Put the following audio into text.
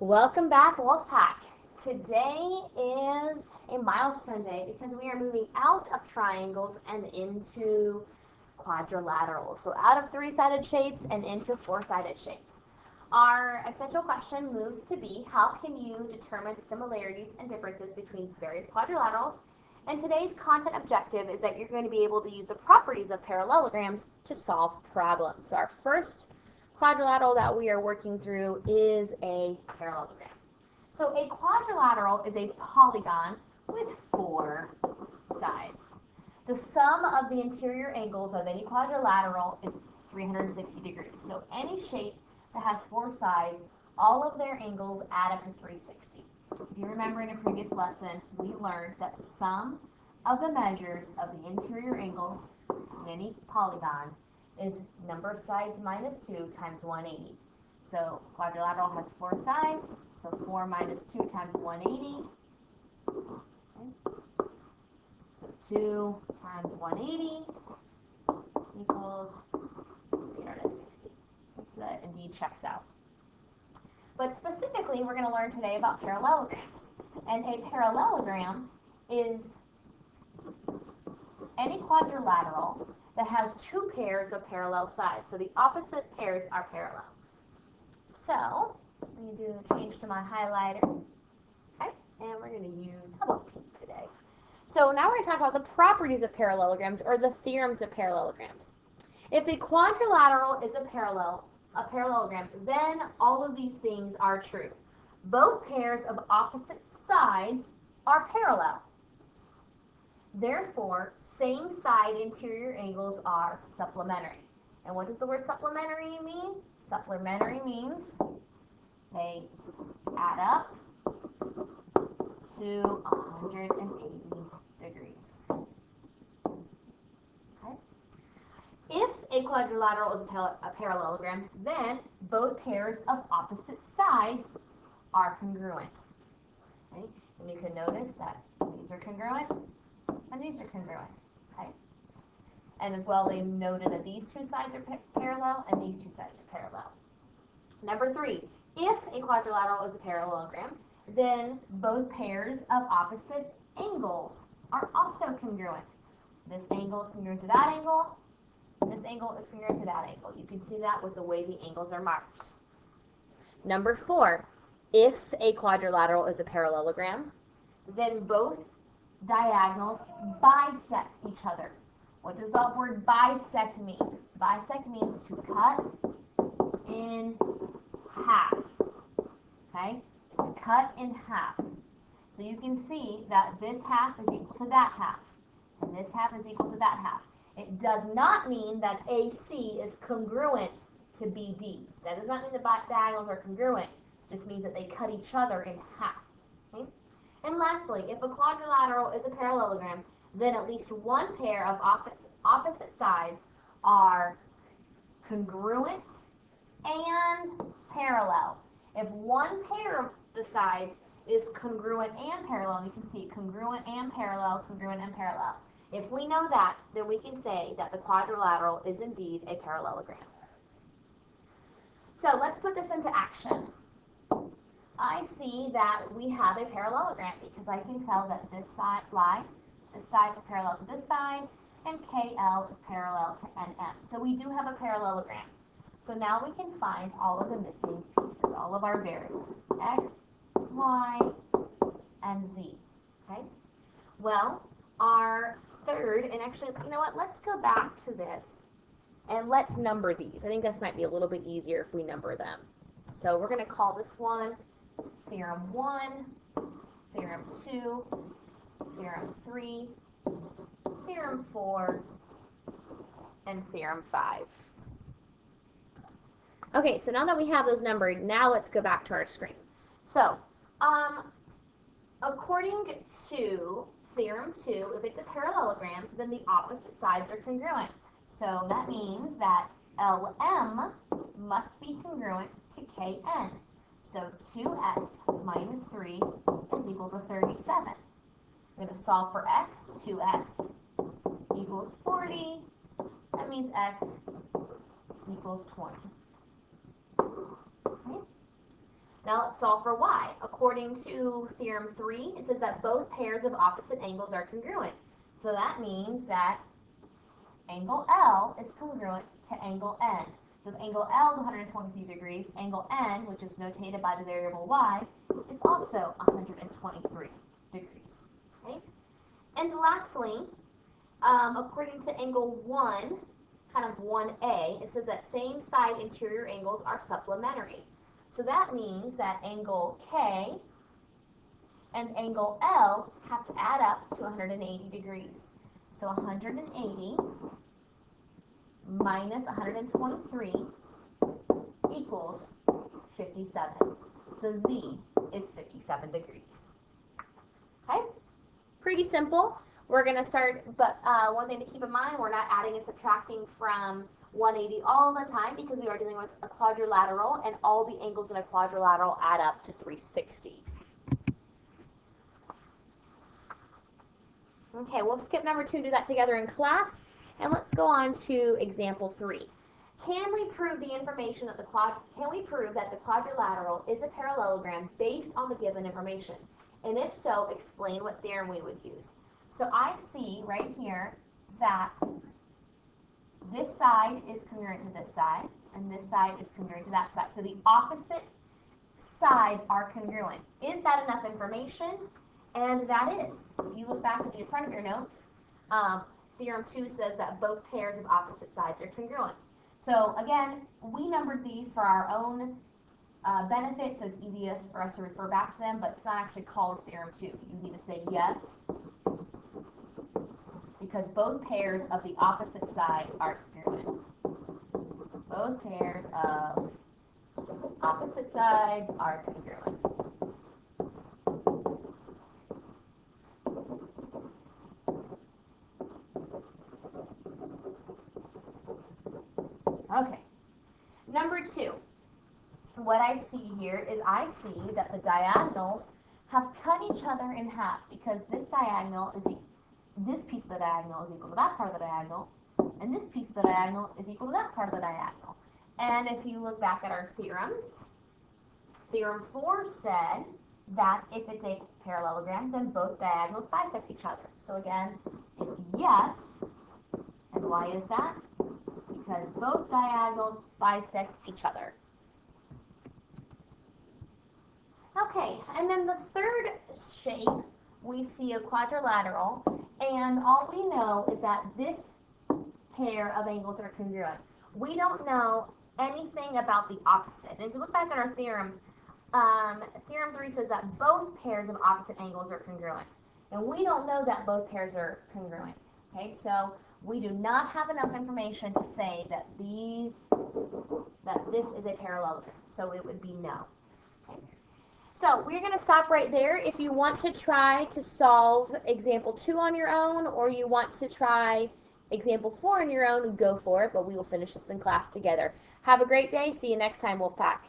Welcome back, Wolfpack. Today is a milestone day because we are moving out of triangles and into quadrilaterals. So out of three-sided shapes and into four-sided shapes. Our essential question moves to be, how can you determine the similarities and differences between various quadrilaterals? And today's content objective is that you're going to be able to use the properties of parallelograms to solve problems. So our first quadrilateral that we are working through is a parallelogram. So a quadrilateral is a polygon with four sides. The sum of the interior angles of any quadrilateral is 360 degrees. So any shape that has four sides, all of their angles add up to 360. If you remember in a previous lesson, we learned that the sum of the measures of the interior angles in any polygon is number of sides minus 2 times 180. So quadrilateral has four sides, so 4 minus 2 times 180. Okay. So 2 times 180 equals 360. So that indeed checks out. But specifically, we're going to learn today about parallelograms. And a parallelogram is any quadrilateral that has two pairs of parallel sides. So the opposite pairs are parallel. So I'm going to do a change to my highlighter. Okay, and we're going to use, how about pink today? So now we're going to talk about the properties of parallelograms, or the theorems of parallelograms. If a quadrilateral is a parallelogram, then all of these things are true. Both pairs of opposite sides are parallel. Therefore, same side interior angles are supplementary. And what does the word supplementary mean? Supplementary means they add up to 180 degrees. Okay. If a quadrilateral is a parallelogram, then both pairs of opposite sides are congruent. Okay. And you can notice that these are congruent and these are congruent. Okay. And as well, they noted that these two sides are parallel and these two sides are parallel. Number 3, if a quadrilateral is a parallelogram, then both pairs of opposite angles are also congruent. This angle is congruent to that angle, and this angle is congruent to that angle. You can see that with the way the angles are marked. Number 4, if a quadrilateral is a parallelogram, then both diagonals bisect each other. What does the word bisect mean? Bisect means to cut in half. Okay? It's cut in half. So you can see that this half is equal to that half, and this half is equal to that half. It does not mean that AC is congruent to BD. That does not mean the diagonals are congruent. It just means that they cut each other in half. Okay? And lastly, if a quadrilateral is a parallelogram, then at least one pair of opposite sides are congruent and parallel. If one pair of the sides is congruent and parallel, you can see congruent and parallel, congruent and parallel. If we know that, then we can say that the quadrilateral is indeed a parallelogram. So let's put this into action. I see that we have a parallelogram because I can tell that this side is parallel to this side, and KL is parallel to NM. So we do have a parallelogram. So now we can find all of the missing pieces, all of our variables, X, Y, and Z. Okay? Well, our third, and actually, you know what, let's go back to this and let's number these. I think this might be a little bit easier if we number them. So we're going to call this one Theorem 1, Theorem 2, Theorem 3, Theorem 4, and Theorem 5. Okay, so now that we have those numbered, now let's go back to our screen. So, according to Theorem 2, if it's a parallelogram, then the opposite sides are congruent. So that means that LM must be congruent to KN. So 2x minus 3 is equal to 37. I'm going to solve for x. 2x equals 40. That means x equals 20. Okay. Now let's solve for y. According to Theorem 3, it says that both pairs of opposite angles are congruent. So that means that angle L is congruent to angle N. So if angle L is 123 degrees, angle N, which is notated by the variable y, is also 123 degrees. Okay? And lastly, according to angle 1, kind of 1A, it says that same side interior angles are supplementary. So that means that angle K and angle L have to add up to 180 degrees. So 180 minus 123 equals 57. So Z is 57 degrees. Okay? Pretty simple. We're going to start, but one thing to keep in mind, we're not adding and subtracting from 180 all the time because we are dealing with a quadrilateral, and all the angles in a quadrilateral add up to 360. Okay, we'll skip number 2 and do that together in class, and let's go on to example 3. Can we prove the information that the quadrilateral is a parallelogram based on the given information? And if so, explain what theorem we would use. So I see right here that this side is congruent to this side, and this side is congruent to that side. So the opposite sides are congruent. Is that enough information? And that is. If you look back at the front of your notes, Theorem 2 says that both pairs of opposite sides are congruent. So again, we numbered these for our own benefit, so it's easiest for us to refer back to them, but it's not actually called Theorem 2. You need to say yes, because both pairs of the opposite sides are congruent. Both pairs of opposite sides are congruent. Okay. Number 2. What I see here is I see that the diagonals have cut each other in half because this diagonal is this piece of the diagonal is equal to that part of the diagonal, and this piece of the diagonal is equal to that part of the diagonal. And if you look back at our theorems, Theorem 4 said that if it's a parallelogram, then both diagonals bisect each other. So again, it's yes. And why is that? Because both diagonals bisect each other. Okay, and then the third shape, we see a quadrilateral, and all we know is that this pair of angles are congruent. We don't know anything about the opposite. And if you look back at our theorems, Theorem 3 says that both pairs of opposite angles are congruent. And we don't know that both pairs are congruent. Okay, so we do not have enough information to say that this is a parallelogram. So it would be no. Okay. So we're going to stop right there. If you want to try to solve example 2 on your own, or you want to try example 4 on your own, go for it, but we will finish this in class together. Have a great day. See you next time, Wolfpack.